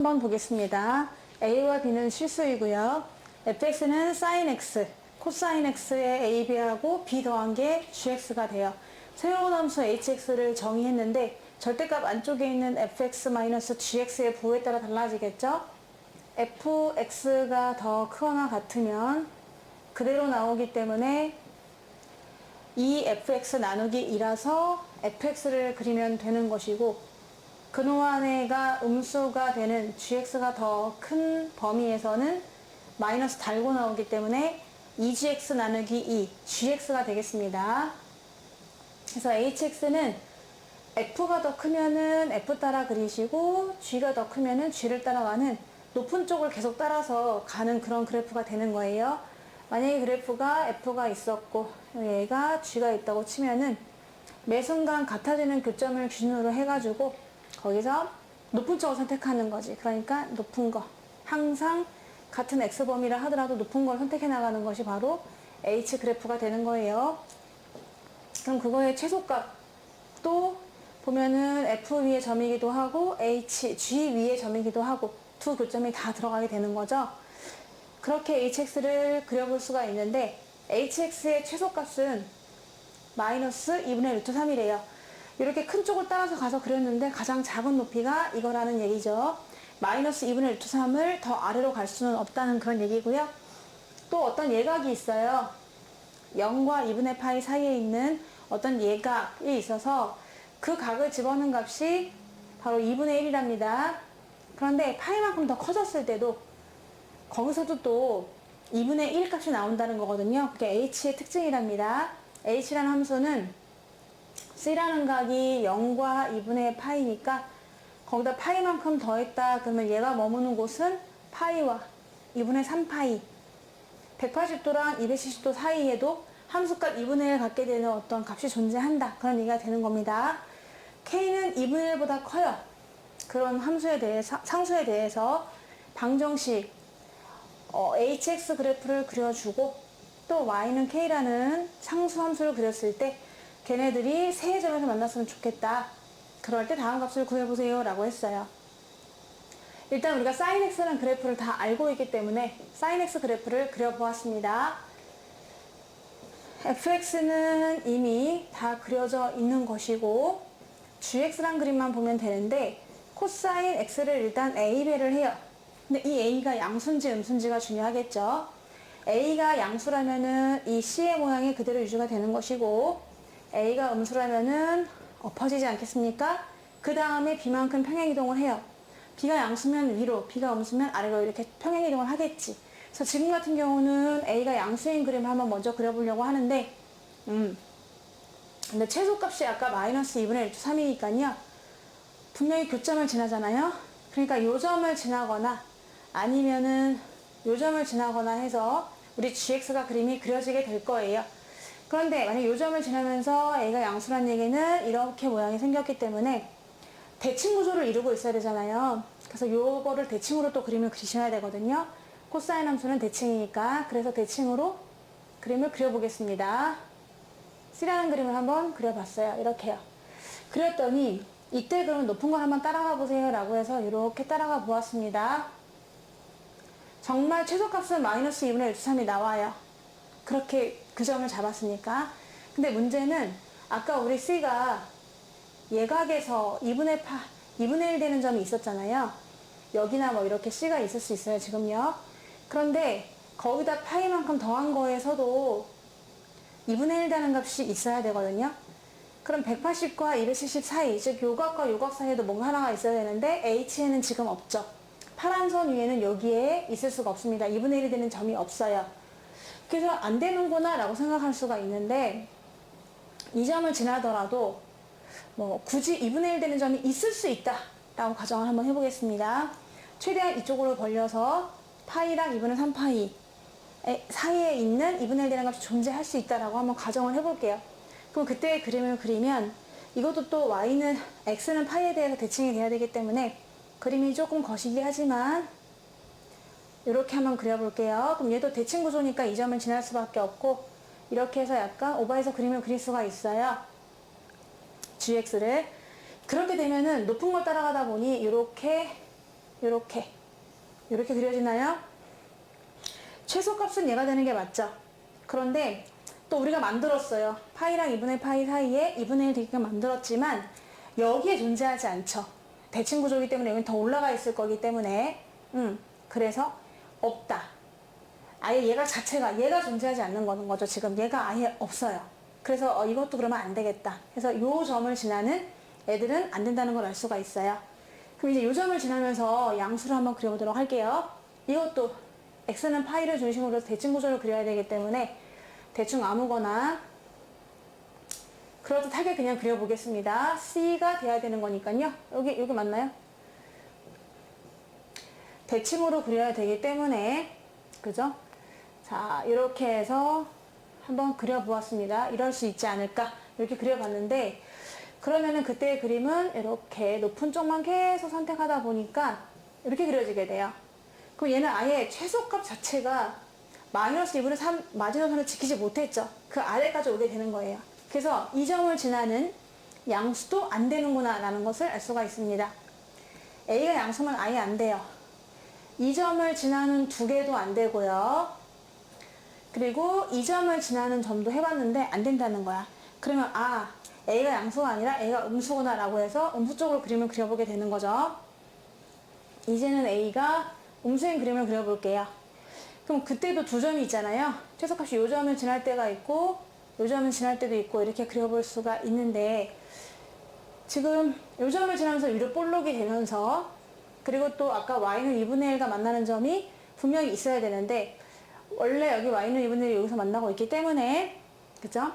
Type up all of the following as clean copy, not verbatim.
한번 보겠습니다. A와 B는 실수이고요. fx는 sin x, 코사인 x의 a, b하고 b 더한 게 gx가 돼요. 새로운 함수 hx를 정의했는데 절대값 안쪽에 있는 fx-gx의 부호에 따라 달라지겠죠? fx가 더 크거나 같으면 그대로 나오기 때문에 2fx 나누기 2라서 fx를 그리면 되는 것이고, 그동안에가 음수가 되는 gx가 더 큰 범위에서는 마이너스 달고 나오기 때문에 2gx 나누기 2, gx가 되겠습니다. 그래서 hx는 f가 더 크면은 f 따라 그리시고, g가 더 크면은 g를 따라가는 높은 쪽을 계속 따라서 가는 그런 그래프가 되는 거예요. 만약에 그래프가 f가 있었고 얘가 g가 있다고 치면은 매 순간 같아지는 교점을 기준으로 해가지고 거기서 높은 쪽을 선택하는 거지. 그러니까 높은 거, 항상 같은 x범위라 하더라도 높은 걸 선택해 나가는 것이 바로 h 그래프가 되는 거예요. 그럼 그거의 최소값도 보면은 f 위의 점이기도 하고 g 위의 점이기도 하고 두 교점이 다 들어가게 되는 거죠. 그렇게 hx를 그려볼 수가 있는데, hx의 최소값은 마이너스 2분의 루트 3이래요. 이렇게 큰 쪽을 따라서 가서 그렸는데 가장 작은 높이가 이거라는 얘기죠. 마이너스 2분의 루트 3을 더 아래로 갈 수는 없다는 그런 얘기고요. 또 어떤 예각이 있어요. 0과 2분의 파이 사이에 있는 어떤 예각이 있어서 그 각을 집어넣은 값이 바로 2분의 1이랍니다. 그런데 파이만큼 더 커졌을 때도 거기서도 또 2분의 1 값이 나온다는 거거든요. 그게 h의 특징이랍니다. h라는 함수는 c라는 각이 0과 2분의 파이니까 거기다 파이만큼 더했다 그러면 얘가 머무는 곳은 파이와 2분의 3파이, 180도랑 270도 사이에도 함수값 2분의 1 갖게 되는 어떤 값이 존재한다, 그런 얘기가 되는 겁니다. k는 2분의 1보다 커요. 그런 함수에 대해서, 상수에 대해서 방정식 hx 그래프를 그려주고, 또 y는 k라는 상수 함수를 그렸을 때 걔네들이 세 점에서 만났으면 좋겠다. 그럴 때 다음 값을 구해보세요 라고 했어요. 일단 우리가 sin x라는 그래프를 다 알고 있기 때문에 sin x 그래프를 그려보았습니다. fx는 이미 다 그려져 있는 것이고 gx란 그림만 보면 되는데, 코사인 x를 일단 a배를 해요. 근데 이 a가 양수인지 음수인지가 중요하겠죠. a가 양수라면은 이 c의 모양이 그대로 유지가 되는 것이고, a가 음수라면은 엎어지지 않겠습니까? 그 다음에 b만큼 평행이동을 해요. b가 양수면 위로, b가 음수면 아래로 이렇게 평행이동을 하겠지. 그래서 지금 같은 경우는 a가 양수인 그림을 한번 먼저 그려보려고 하는데, 근데 최소값이 아까 마이너스 2분의 1, 3이니까요. 분명히 교점을 지나잖아요. 그러니까 요 점을 지나거나 아니면은 요 점을 지나거나 해서 우리 gx가 그림이 그려지게 될 거예요. 그런데 만약 요 점을 지나면서 a가 양수란 얘기는 이렇게 모양이 생겼기 때문에 대칭 구조를 이루고 있어야 되잖아요. 그래서 요거를 대칭으로 또 그림을 그리셔야 되거든요. 코사인 함수는 대칭이니까. 그래서 대칭으로 그림을 그려보겠습니다. C라는 그림을 한번 그려봤어요. 이렇게요. 그렸더니 이때 그럼 높은 걸 한번 따라가 보세요 라고 해서 이렇게 따라가 보았습니다. 정말 최소값은 마이너스 2분의 1, 3이 나와요. 그렇게 그 점을 잡았으니까. 근데 문제는 아까 우리 C가 예각에서 2분의 1 되는 점이 있었잖아요. 여기나 뭐 이렇게 C가 있을 수 있어요, 지금요. 그런데 거기다 파이만큼 더한 거에서도 2분의 1 되는 값이 있어야 되거든요. 그럼 180과 270 사이, 즉 요각과 요각 사이에도 뭔가 하나가 있어야 되는데 H에는 지금 없죠. 파란 선 위에는 여기에 있을 수가 없습니다. 2분의 1이 되는 점이 없어요. 그래서 안 되는구나 라고 생각할 수가 있는데, 이 점을 지나더라도 뭐 굳이 2분의 1 되는 점이 있을 수 있다 라고 가정을 한번 해보겠습니다. 최대한 이쪽으로 벌려서 파이랑 2분의 3파이 사이에 있는 2분의 1 되는 값이 존재할 수 있다라고 한번 가정을 해볼게요. 그럼 그때의 그림을 그리면 이것도 또 y는 x는 파이에 대해서 대칭이 돼야 되기 때문에 그림이 조금 거시기 하지만 이렇게 한번 그려볼게요. 그럼 얘도 대칭 구조니까 이 점을 지날 수밖에 없고, 이렇게 해서 약간 오버해서 그림을 그릴 수가 있어요. gx를. 그렇게 되면은 높은 걸 따라가다 보니 이렇게 이렇게 그려지나요? 최소값은 얘가 되는 게 맞죠? 그런데 또 우리가 만들었어요. 파이랑 2분의 파이 사이에 2분의 1 되기가 만들었지만 여기에 존재하지 않죠. 대칭 구조이기 때문에 여기는 더 올라가 있을 거기 때문에 그래서 없다. 아예 얘가 존재하지 않는 거죠. 지금 얘가 아예 없어요. 그래서 이것도 그러면 안 되겠다. 그래서 요 점을 지나는 애들은 안 된다는 걸 알 수가 있어요. 그럼 이제 요 점을 지나면서 양수를 한번 그려보도록 할게요. 이것도 x는 파이를 중심으로 대칭 구조를 그려야 되기 때문에 대충 아무거나 그럴듯하게 그냥 그려보겠습니다. C가 돼야 되는 거니까요. 여기 맞나요? 대칭으로 그려야 되기 때문에 그죠? 자, 이렇게 해서 한번 그려보았습니다. 이럴 수 있지 않을까? 이렇게 그려봤는데 그러면은 그때의 그림은 이렇게 높은 쪽만 계속 선택하다 보니까 이렇게 그려지게 돼요. 그럼 얘는 아예 최소값 자체가 마이너스 2분의 3 마지노선을 지키지 못했죠. 그 아래까지 오게 되는 거예요. 그래서 이 점을 지나는 양수도 안 되는구나 라는 것을 알 수가 있습니다. A가 양수면 아예 안 돼요. 이 점을 지나는 두 개도 안 되고요. 그리고 이 점을 지나는 점도 해봤는데 안 된다는 거야. 그러면 A가 양수가 아니라 A가 음수구나 라고 해서 음수 쪽으로 그림을 그려보게 되는 거죠. 이제는 A가 음수인 그림을 그려볼게요. 그럼 그때도 두 점이 있잖아요. 최소값이 요 점을 지날 때가 있고 요 점을 지날 때도 있고 이렇게 그려볼 수가 있는데 지금 요 점을 지나면서 위로 볼록이 되면서 그리고 또 아까 y는 2분의 1과 만나는 점이 분명히 있어야 되는데 원래 여기 y는 2분의 1이 여기서 만나고 있기 때문에 그죠?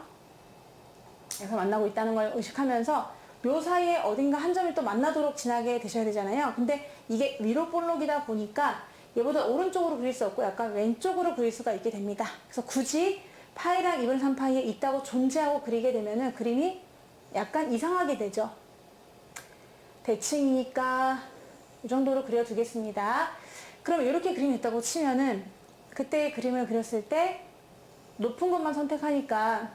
여기서 만나고 있다는 걸 의식하면서 요 사이에 어딘가 한 점이 또 만나도록 지나게 되셔야 되잖아요. 근데 이게 위로 볼록이다 보니까 얘보다 오른쪽으로 그릴 수 없고 약간 왼쪽으로 그릴 수가 있게 됩니다. 그래서 굳이 파이랑 2분의 3 파이에 있다고 존재하고 그리게 되면은 그림이 약간 이상하게 되죠. 대칭이니까 이 정도로 그려두겠습니다. 그럼 이렇게 그림이 있다고 치면은 그때 그림을 그렸을 때 높은 것만 선택하니까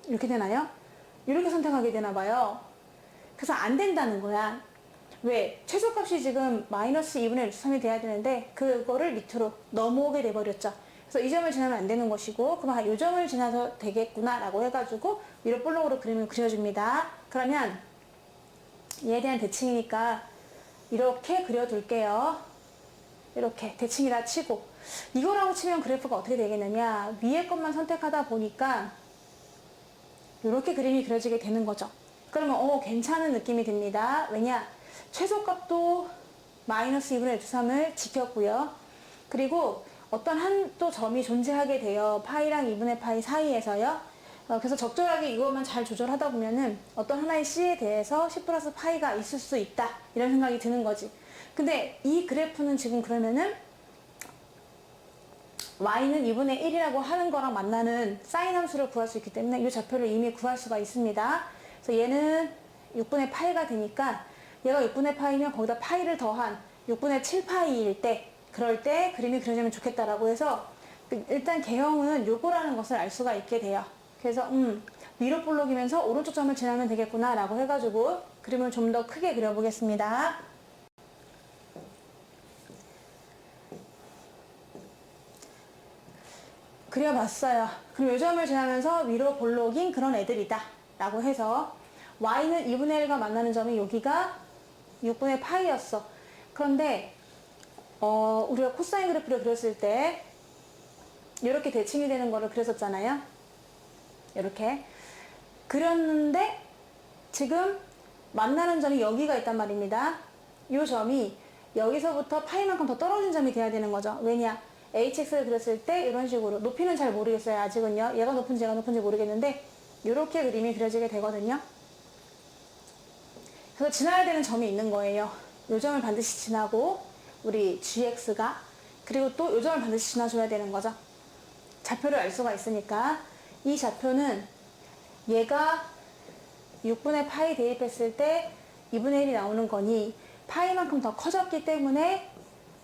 이렇게 되나요? 이렇게 선택하게 되나 봐요. 그래서 안 된다는 거야. 왜? 최소값이 지금 마이너스 2분의 3이 돼야 되는데 그거를 밑으로 넘어오게 돼버렸죠. 그래서 이 점을 지나면 안 되는 것이고 그럼 이 점을 지나서 되겠구나 라고 해가지고 위로 볼록으로 그림을 그려줍니다. 그러면 얘에 대한 대칭이니까 이렇게 그려둘게요. 이렇게 대칭이라 치고 이거라고 치면 그래프가 어떻게 되겠느냐, 위에 것만 선택하다 보니까 이렇게 그림이 그려지게 되는 거죠. 그러면 괜찮은 느낌이 듭니다. 왜냐? 최소값도 마이너스 2분의 3을 지켰고요. 그리고 어떤 한 또 점이 존재하게 돼요. 파이랑 2분의 파이 사이에서요. 그래서 적절하게 이것만 잘 조절하다 보면은 어떤 하나의 C에 대해서 C 플러스 파이가 있을 수 있다. 이런 생각이 드는 거지. 근데 이 그래프는 지금 그러면은 y는 2분의 1이라고 하는 거랑 만나는 사인 함수를 구할 수 있기 때문에 이 좌표를 이미 구할 수가 있습니다. 그래서 얘는 6분의 파이가 되니까 얘가 6분의 파이면 거기다 파이를 더한 6분의 7파이일 때 그럴 때 그림이 그려지면 좋겠다라고 해서 일단 개형은 요거라는 것을 알 수가 있게 돼요. 그래서 위로 볼록이면서 오른쪽 점을 지나면 되겠구나 라고 해가지고 그림을 좀 더 크게 그려보겠습니다. 그려봤어요. 그럼 요 점을 지나면서 위로 볼록인 그런 애들이다 라고 해서 y는 2분의 1과 만나는 점이 여기가 6분의 파이였어. 그런데 우리가 코사인 그래프를 그렸을 때 이렇게 대칭이 되는 거를 그렸었잖아요. 이렇게 그렸는데 지금 만나는 점이 여기가 있단 말입니다. 이 점이 여기서부터 파이만큼 더 떨어진 점이 돼야 되는 거죠. 왜냐? hx를 그렸을 때 이런 식으로 높이는 잘 모르겠어요. 아직은요. 얘가 높은지 얘가 높은지 모르겠는데 이렇게 그림이 그려지게 되거든요. 그래서 지나야 되는 점이 있는 거예요. 이 점을 반드시 지나고 우리 gx가 그리고 또 이 점을 반드시 지나줘야 되는 거죠. 좌표를 알 수가 있으니까 이 좌표는 얘가 6분의 파이 대입했을 때 2분의 1이 나오는 거니 파이만큼 더 커졌기 때문에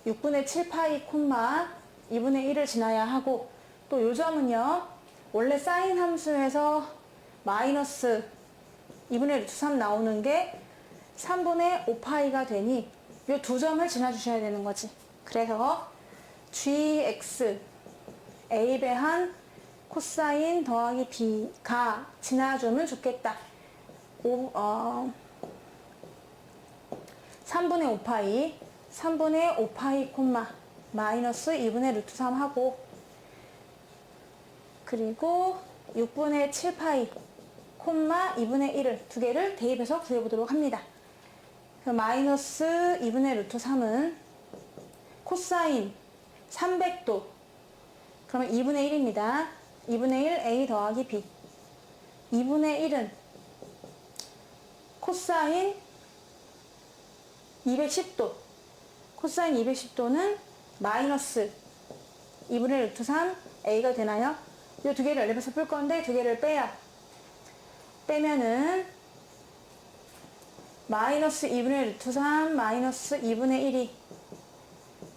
6분의 7파이 콤마 2분의 1을 지나야 하고 또 이 점은요 원래 사인 함수에서 마이너스 2분의 1 3 나오는 게 3분의 5파이가 되니 요 두 점을 지나주셔야 되는 거지. 그래서 gx a배한 코사인 더하기 b가 지나주면 좋겠다. 3분의 5파이 3분의 5파이 콤마 마이너스 2분의 루트 3 하고, 그리고 6분의 7파이 콤마 2분의 1을 두 개를 대입해서 구해보도록 합니다. 마이너스 2분의 루트 3은 코사인 300도, 그러면 2분의 1입니다. 2분의 1 a 더하기 b. 2분의 1은 코사인 210도. 코사인 210도는 마이너스 2분의 루트 3 a가 되나요? 이 두 개를 엘리베이터 풀 건데 두 개를 빼면은 마이너스 2분의 루트 3 마이너스 2분의 1이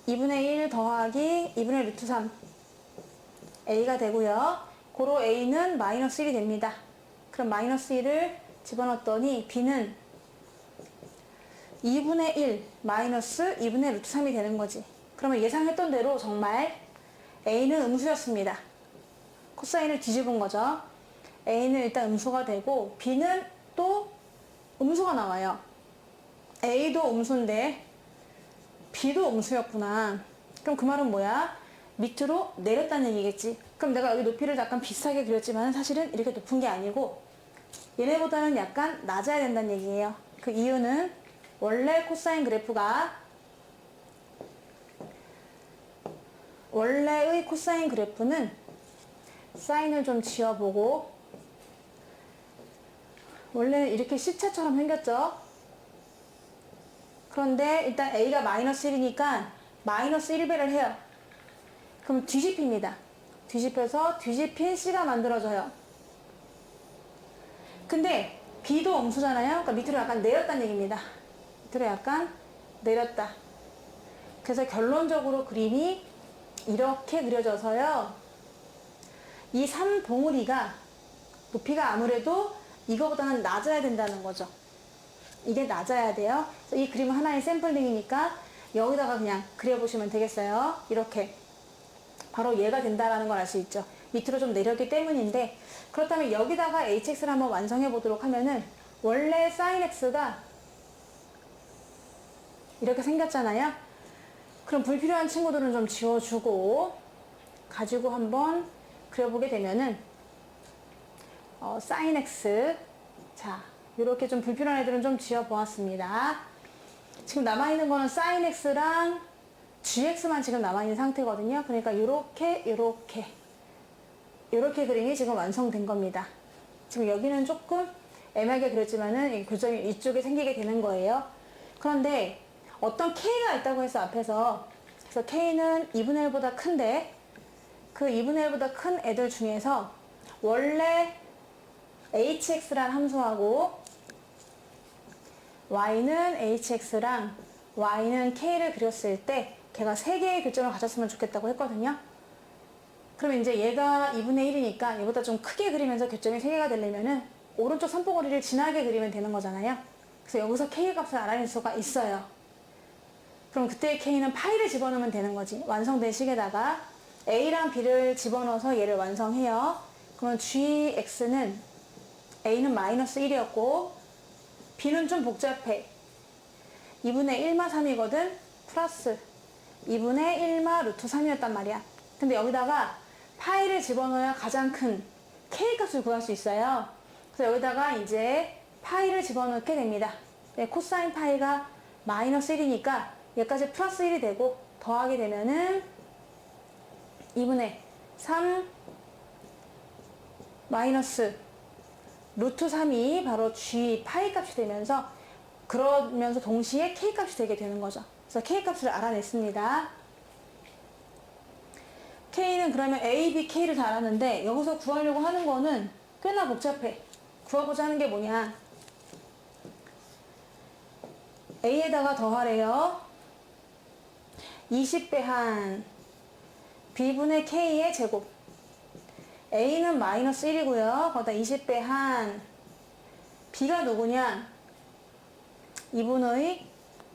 2분의 1 더하기 2분의 루트 3 a가 되고요. 고로 a는 마이너스 1이 됩니다. 그럼 마이너스 1을 집어넣었더니 b는 2분의 1 마이너스 2분의 루트 3이 되는 거지. 그러면 예상했던 대로 정말 a는 음수였습니다. 코사인을 뒤집은 거죠. a는 일단 음수가 되고 b는 또 음수가 나와요. a도 음수인데 b도 음수였구나. 그럼 그 말은 뭐야? 밑으로 내렸다는 얘기겠지. 그럼 내가 여기 높이를 약간 비슷하게 그렸지만 사실은 이렇게 높은 게 아니고 얘네보다는 약간 낮아야 된다는 얘기예요. 그 이유는 원래 코사인 그래프가 원래의 코사인 그래프는 사인을 좀 지어보고 원래는 이렇게 C자처럼 생겼죠. 그런데 일단 A가 마이너스 1이니까 마이너스 1배를 해요. 그럼 뒤집힙니다. 뒤집혀서 뒤집힌 C가 만들어져요. 근데 B도 음수잖아요. 그러니까 밑으로 약간 내렸다는 얘기입니다. 밑으로 약간 내렸다. 그래서 결론적으로 그림이 이렇게 그려져서요. 이 3봉우리가 높이가 아무래도 이거보다는 낮아야 된다는 거죠. 이게 낮아야 돼요. 이 그림은 하나의 샘플링이니까 여기다가 그냥 그려보시면 되겠어요. 이렇게 바로 얘가 된다는 걸 알 수 있죠. 밑으로 좀 내렸기 때문인데, 그렇다면 여기다가 hx를 한번 완성해 보도록 하면은 원래 sin x가 이렇게 생겼잖아요. 그럼 불필요한 친구들은 좀 지워주고 가지고 한번 그려보게 되면은 sin x, 자 이렇게 좀 불필요한 애들은 좀 지워보았습니다. 지금 남아있는 거는 sin x랑 gx만 지금 남아있는 상태거든요. 그러니까 이렇게 그림이 지금 완성된 겁니다. 지금 여기는 조금 애매하게 그렸지만은 교점이 이쪽에 생기게 되는 거예요. 그런데 어떤 k가 있다고 해서 앞에서, 그래서 k는 2분의 1보다 큰데 그 2분의 1보다 큰 애들 중에서 원래 hx란 함수하고 y는 hx랑 y는 k를 그렸을 때 걔가 3개의 교점을 가졌으면 좋겠다고 했거든요. 그러면 이제 얘가 2분의 1이니까 얘보다 좀 크게 그리면서 교점이 3개가 되려면은 오른쪽 선봉우리를 진하게 그리면 되는 거잖아요. 그래서 여기서 k 값을 알아낼 수가 있어요. 그럼 그때 k는 파이를 집어넣으면 되는 거지. 완성된 식에다가 a랑 b를 집어넣어서 얘를 완성해요. 그러면 gx는 a는 마이너스 1이었고 b는 좀 복잡해. 2분의 1마 3이거든. 플러스 2분의 1마 루트 3이었단 말이야. 근데 여기다가 파이를 집어넣어야 가장 큰 k 값을 구할 수 있어요. 그래서 여기다가 이제 파이를 집어넣게 됩니다. 네, 코사인 파이가 마이너스 1이니까 얘까지 플러스 1이 되고 더하게 되면은 2분의 3 마이너스 루트 3이 바로 g 파이 값이 되면서, 그러면서 동시에 k 값이 되게 되는 거죠. 그래서 k 값을 알아냈습니다. k는 그러면 a, b, k를 다 알았는데 여기서 구하려고 하는 거는 꽤나 복잡해. 구하고자 하는 게 뭐냐, a에다가 더하래요. 20배한 b분의 k의 제곱. a는 마이너스 1이고요. 거기다 20배한 b가 누구냐, 2분의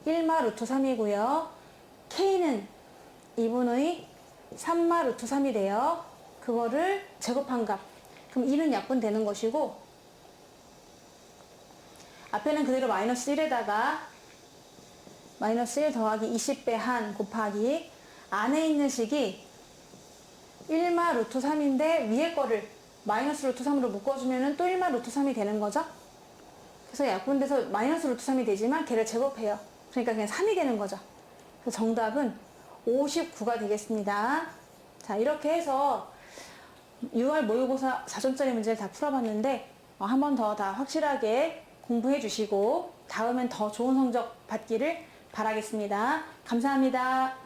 1마 루트 3이고요. K는 2분의 3마 루트 3이 돼요. 그거를 제곱한 값. 그럼 1은 약분되는 것이고, 앞에는 그대로 마이너스 1에다가 마이너스 1 더하기 20배 한 곱하기 안에 있는 식이 1마 루트 3인데 위에 거를 마이너스 루트 3으로 묶어주면 또 1마 루트 3이 되는 거죠. 그래서 약분돼서 마이너스 루트 3이 되지만 걔를 제곱해요. 그러니까 그냥 3이 되는 거죠. 그래서 정답은 59가 되겠습니다. 자, 이렇게 해서 6월 모의고사 4점짜리 문제를 다 풀어봤는데 한 번 더 다 확실하게 공부해 주시고 다음엔 더 좋은 성적 받기를 바라겠습니다. 감사합니다.